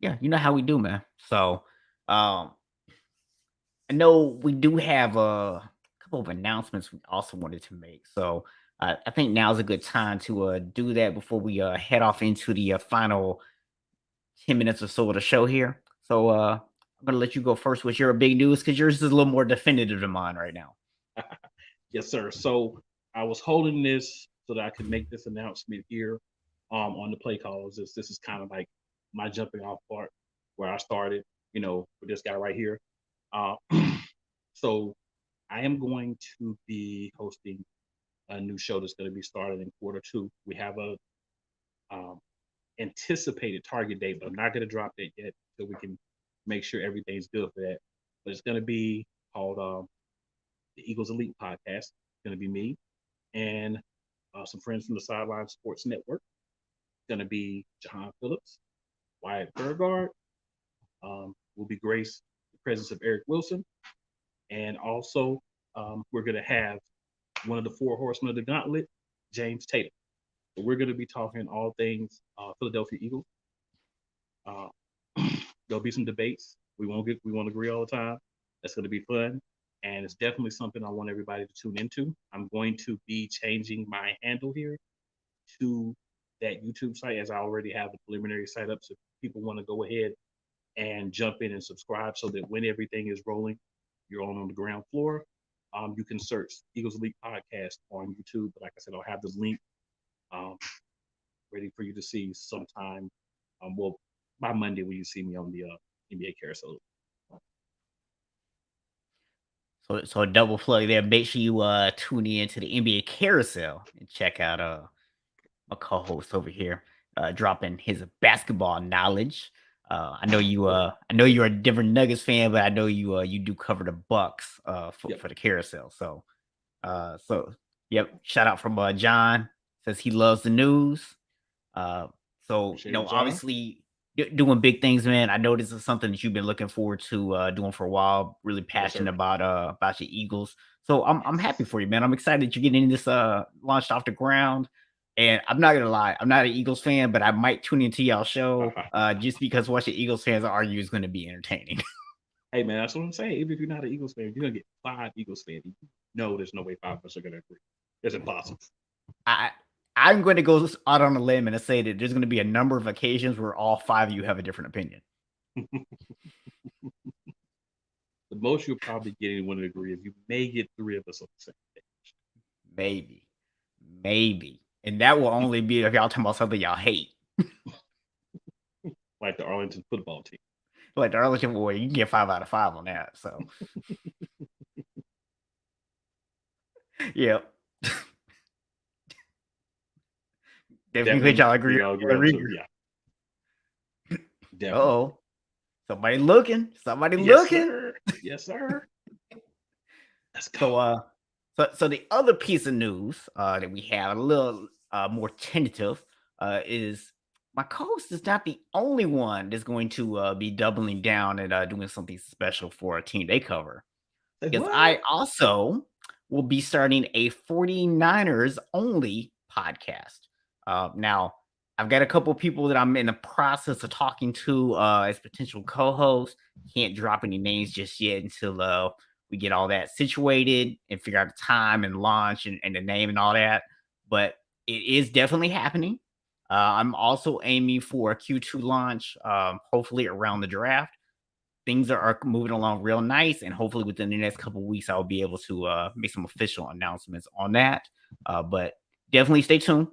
Yeah, you know how we do, man. So I know we do have a couple of announcements we also wanted to make. So I think now's a good time to do that before we head off into the final 10 minutes or so of the show here. So I'm gonna let you go first with your big news because yours is a little more definitive than mine right now. Yes, sir. So I was holding this so that I could make this announcement here on the play calls. This is kind of like my jumping off part where I started, with this guy right here. Uh, so I am going to be hosting a new show that's going to be started in Q2. We have a anticipated target date, but I'm not going to drop that yet so we can make sure everything's good for that. But it's going to be called the Eagles Elite Podcast. It's going to be me and some friends from the Sideline Sports Network. It's going to be Juwan Phillips, Wyatt Burgard. Will be grace the presence of Eric Wilson. And also, we're going to have one of the four horsemen of the gauntlet, James Tatum. So we're going to be talking all things Philadelphia Eagles. There'll be some debates. We won't agree all the time. That's going to be fun. And it's definitely something I want everybody to tune into. I'm going to be changing my handle here to that YouTube site, as I already have a preliminary site up. So if people want to go ahead and jump in and subscribe so that when everything is rolling, you're on the ground floor. You can search Eagles Elite Podcast on YouTube. But like I said, I'll have the link ready for you to see sometime. By Monday when you see me on the NBA carousel. So a double plug there. Make sure you tune in to the NBA carousel and check out my co-host over here dropping his basketball knowledge. I know you're a Denver Nuggets fan, but I know you do cover the Bucks for the carousel. So yep, shout out from John, says he loves the news. Obviously doing big things, man. I know this is something that you've been looking forward to doing for a while. Really passionate about your Eagles. So I'm happy for you, man. I'm excited that you're getting this launched off the ground. And I'm not gonna lie, I'm not an Eagles fan, but I might tune into y'all show just because watching Eagles fans argue is going to be entertaining. Hey man, that's what I'm saying. Even if you're not an Eagles fan, you're gonna get 5 Eagles fans. No, there's no way 5 of us are gonna agree. It's impossible. I'm going to go out on a limb and say that there's going to be a number of occasions where all 5 of you have a different opinion. The most you'll probably get anyone to agree is you may get 3 of us on the same page. Maybe. And that will only be if y'all talking about something y'all hate. Like the Arlington football team. Like the Arlington boy, you can get 5 out of 5 on that. So yep. Definitely y'all agree. Yeah. Definitely. Oh, somebody looking. Sir. Yes, sir. Let's go. So the other piece of news that we have, a little more tentative, is my co-host is not the only one that's going to be doubling down and doing something special for a team they cover. Like, Because what? I also will be starting a 49ers only podcast. Now, I've got a couple people that I'm in the process of talking to as potential co-hosts. Can't drop any names just yet until we get all that situated and figure out the time and launch and the name and all that. But it is definitely happening. I'm also aiming for a Q2 launch, hopefully around the draft. Things are moving along real nice, and hopefully within the next couple weeks, I'll be able to make some official announcements on that. But definitely stay tuned.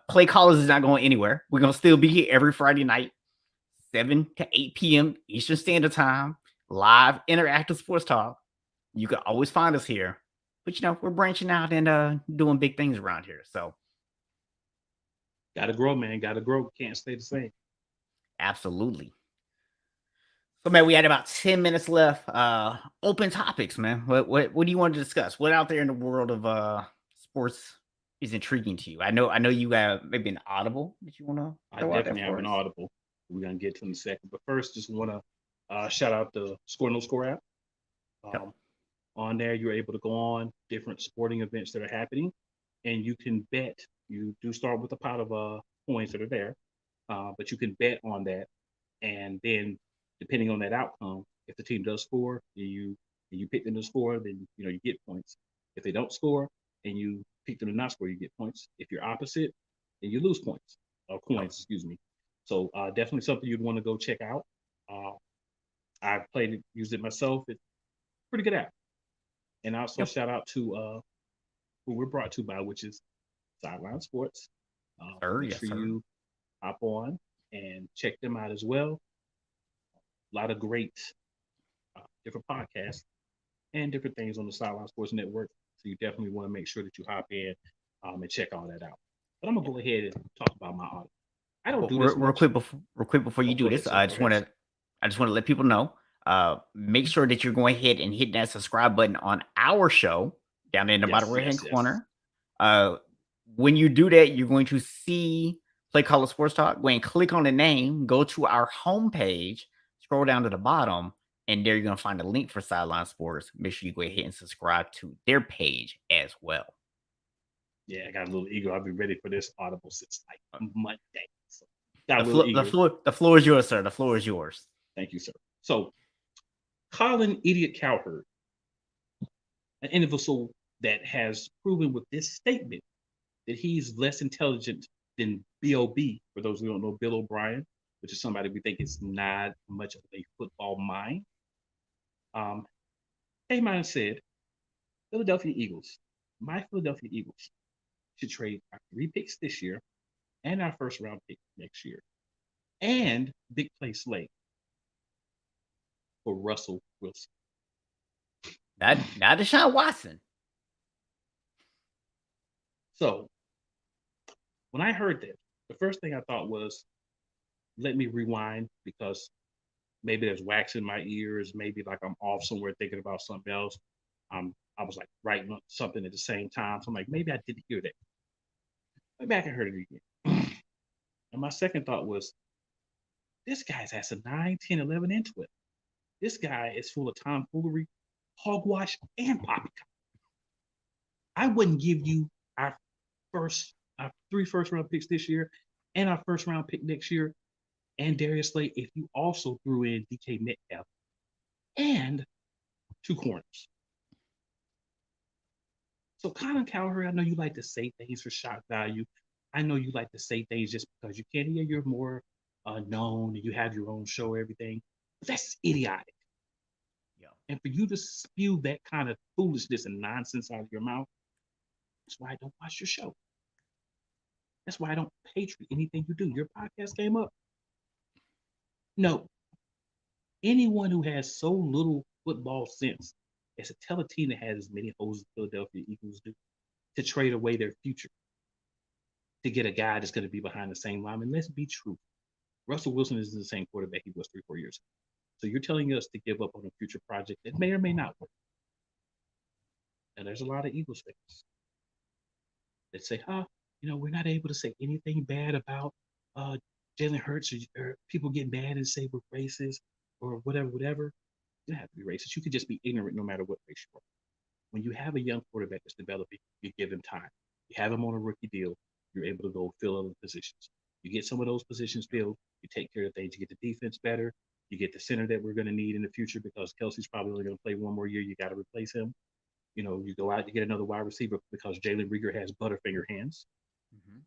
Play Callers is not going anywhere. We're gonna still be here every Friday night, 7 to 8 p.m. Eastern Standard Time, live interactive sports talk. You can always find us here. But we're branching out and doing big things around here. So Gotta grow, man. Gotta grow. Can't stay the same. absolutely. So man, we had about 10 minutes left. Open topics, man. What do you want to discuss? What out there in the world of sports is intriguing to you? I know you got maybe an audible that you want to I throw out there definitely have for an us. audible. We're gonna get to in a second. But first, just wanna shout out the Score No Score app. Yep. On there, you're able to go on different sporting events that are happening, and you can bet. You do start with a pot of coins that are there, but you can bet on that, and then depending on that outcome, if the team does score, and you pick them to score, then you get points. If they don't score and you pick them to not score, you get points. If you're opposite, then you lose points or Yep. coins, excuse me. So definitely something you'd want to go check out. Uh, I've played it, used it myself. It's a pretty good app. And also Yep. shout out to who we're brought to by, which is Sideline Sports. Sir, Make yes, sure sir. you hop on and check them out as well. A lot of great different podcasts and different things on the Sideline Sports Network. So you definitely want to make sure that you hop in and check all that out. But I'm gonna go ahead and talk about my audience. I don't Well, do this much. real quick before you Oh, do go ahead, this, sir. Go ahead, sir. I just want to let people know. Make sure that you're going ahead and hit that subscribe button on our show down in the bottom Yes, right hand yes, yes. corner. Uh, when you do that, you're going to see Play Color Sports Talk. Go and click on the name, go to our homepage, scroll down to the bottom, and there you're going to find a link for Sideline Sports. Make sure you go ahead and subscribe to their page as well. Yeah, I got a little eager. I've been ready for this audible since like Monday. So The got a little floor, the eager. floor, the floor is yours, sir. The floor is yours. Thank you, sir. So Colin Idiot Cowherd, an individual that has proven with this statement that he's less intelligent than B.O.B. For those who don't know, Bill O'Brien, which is somebody we think is not much of a football mind. Came out and said, Philadelphia Eagles, my Philadelphia Eagles should trade our 3 picks this year and our first round pick next year and big play Slay for Russell Wilson. Not Deshaun Watson. So when I heard that, the first thing I thought was, let me rewind because maybe there's wax in my ears, maybe like I'm off somewhere thinking about something else. I was like writing something at the same time. So I'm like, maybe I didn't hear that. Maybe I can hear it again. And my second thought was, this guy's has a 9, 10, 11, and 12. This guy is full of tomfoolery, hogwash, and poppycock. I wouldn't give you our our 3 first round picks this year and our first round pick next year and Darius Slay if you also threw in DK Metcalf and 2 corners. So Colin Cowherd, I know you like to say things for shock value. I know you like to say things just because you can. Yeah, you're more known and you have your own show, everything. But that's idiotic. Yeah. And for you to spew that kind of foolishness and nonsense out of your mouth, that's why I don't watch your show. That's why I don't patriot anything you do. Your podcast came up. No, anyone who has so little football sense as to tell a team that has as many holes as the Philadelphia Eagles do to trade away their future to get a guy that's going to be behind the same line. And let's be true. Russell Wilson is the same quarterback he was 3, 4 years ago. So you're telling us to give up on a future project that may or may not work. And there's a lot of Eagles fans that say, we're not able to say anything bad about uh, Jalen Hurts or people get mad and say we're racist or whatever, whatever. You don't have to be racist. You could just be ignorant no matter what race you are. When you have a young quarterback that's developing, you give him time. You have him on a rookie deal. You're able to go fill other positions. You get some of those positions filled. You take care of things. You get the defense better. You get the center that we're going to need in the future because Kelsey's probably only going to play one more year. You got to replace him. You go out, you get another wide receiver because Jalen Rieger has butterfinger hands. Mhm.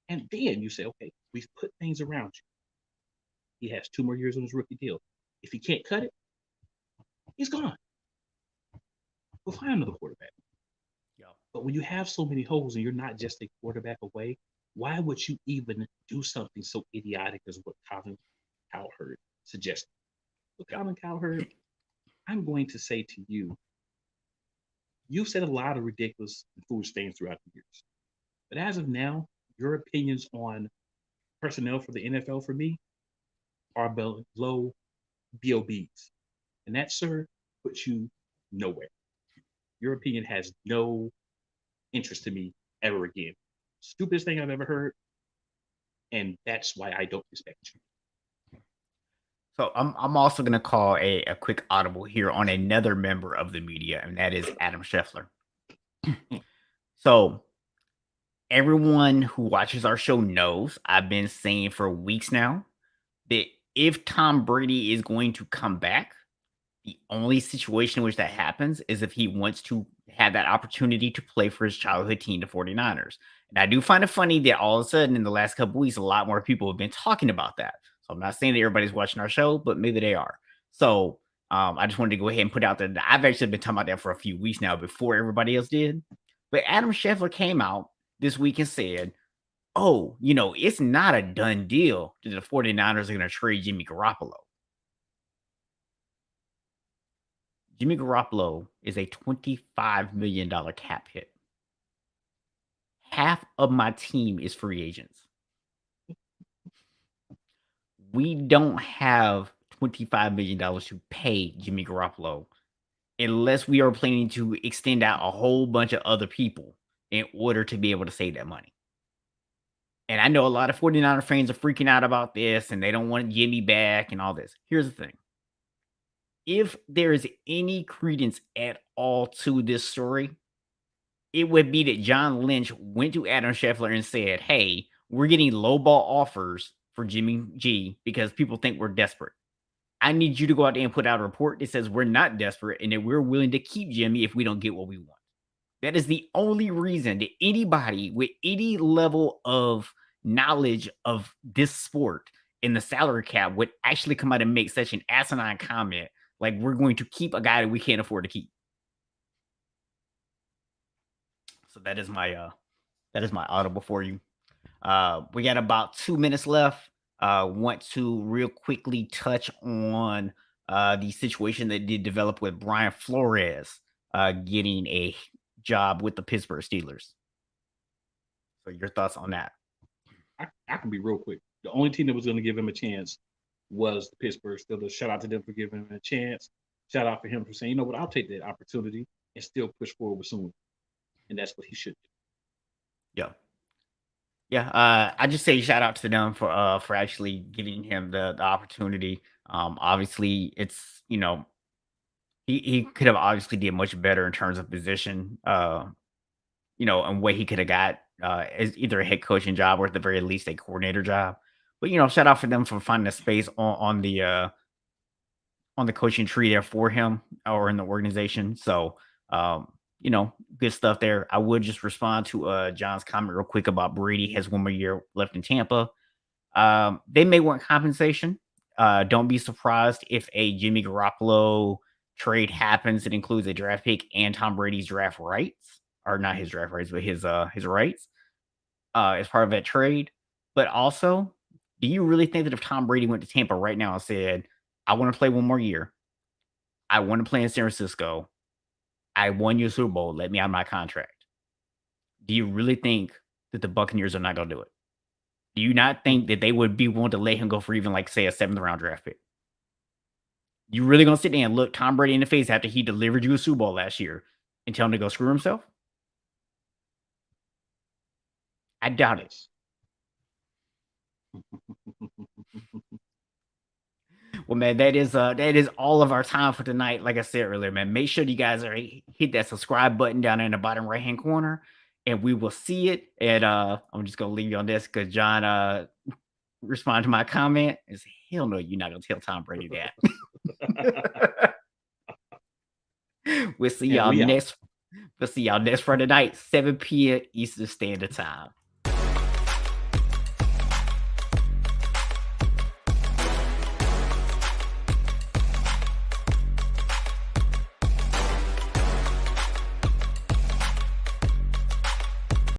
And then you say, okay, we've put things around you. He has 2 more years on his rookie deal. If he can't cut it, he's gone. We'll find another quarterback. Yeah. But when you have so many holes and you're not just a quarterback away, why would you even do something so idiotic as what Colin Cowherd suggested? So, Yeah. Colin Cowherd, I'm going to say to you, you've said a lot of ridiculous and foolish things throughout the years. But as of now, your opinions on personnel for the NFL for me are below BOBs. And that, sir, puts you nowhere. Your opinion has no interest to me ever again. Stupidest thing I've ever heard. And that's why I don't respect you. So I'm also gonna call a quick audible here on another member of the media, and that is Adam Scheffler. So everyone who watches our show knows I've been saying for weeks now that if Tom Brady is going to come back, the only situation in which that happens is if he wants to have that opportunity to play for his childhood team, the 49ers. And I do find it funny that all of a sudden in the last couple weeks, a lot more people have been talking about that. So I'm not saying that everybody's watching our show, but maybe they are. So I just wanted to go ahead and put out there that I've actually been talking about that for a few weeks now before everybody else did. But Adam Scheffler came out this week and said, oh, it's not a done deal that the 49ers are going to trade Jimmy Garoppolo. Jimmy Garoppolo is a $25 million cap hit. Half of my team is free agents. We don't have $25 million to pay Jimmy Garoppolo unless we are planning to extend out a whole bunch of other people in order to be able to save that money. And I know a lot of 49er fans are freaking out about this and they don't want Jimmy back and all this. Here's the thing. If there is any credence at all to this story, it would be that John Lynch went to Adam Scheffler and said, hey, we're getting lowball offers for Jimmy G because people think we're desperate. I need you to go out there and put out a report that says we're not desperate and that we're willing to keep Jimmy if we don't get what we want. That is the only reason that anybody with any level of knowledge of this sport in the salary cap would actually come out and make such an asinine comment like we're going to keep a guy that we can't afford to keep. So that is my audible for you. We got about 2 minutes left. Want to real quickly touch on the situation that did develop with Brian Flores getting a job with the Pittsburgh Steelers. So your thoughts on that? I can be real quick. The only team that was going to give him a chance was the Pittsburgh Steelers. Shout out to them for giving him a chance. Shout out for him for saying, you know what, I'll take that opportunity and still push forward soon. And that's what he should do. Yeah. Yeah, I just say shout out to them for actually giving him the opportunity. Obviously, it's he could have obviously did much better in terms of position. And what he could have got as either a head coaching job or at the very least a coordinator job. But shout out for them for finding a space on the coaching tree there for him or in the organization. So good stuff there. I would just respond to John's comment real quick about Brady has 1 more year left in Tampa. They may want compensation. Don't be surprised if a Jimmy Garoppolo trade happens that includes a draft pick and Tom Brady's draft rights, or not his draft rights, but his rights as part of that trade. But also, do you really think that if Tom Brady went to Tampa right now and said, I want to play 1 more year, I want to play in San Francisco, I won you a Super Bowl, let me out of my contract, do you really think that the Buccaneers are not going to do it? Do you not think that they would be willing to let him go for even, like, say, a 7th round draft pick? You really going to sit there and look Tom Brady in the face after he delivered you a Super Bowl last year and tell him to go screw himself? I doubt it. Well, man, that is all of our time for tonight. Like I said earlier, man, make sure you guys are hit that subscribe button down in the bottom right hand corner, and we will see it. And I'm just gonna leave you on this because John responded to my comment. Is hell no, you're not gonna tell Tom Brady that. We'll see y'all next. We'll see y'all next Friday night, 7 p.m. Eastern Standard Time.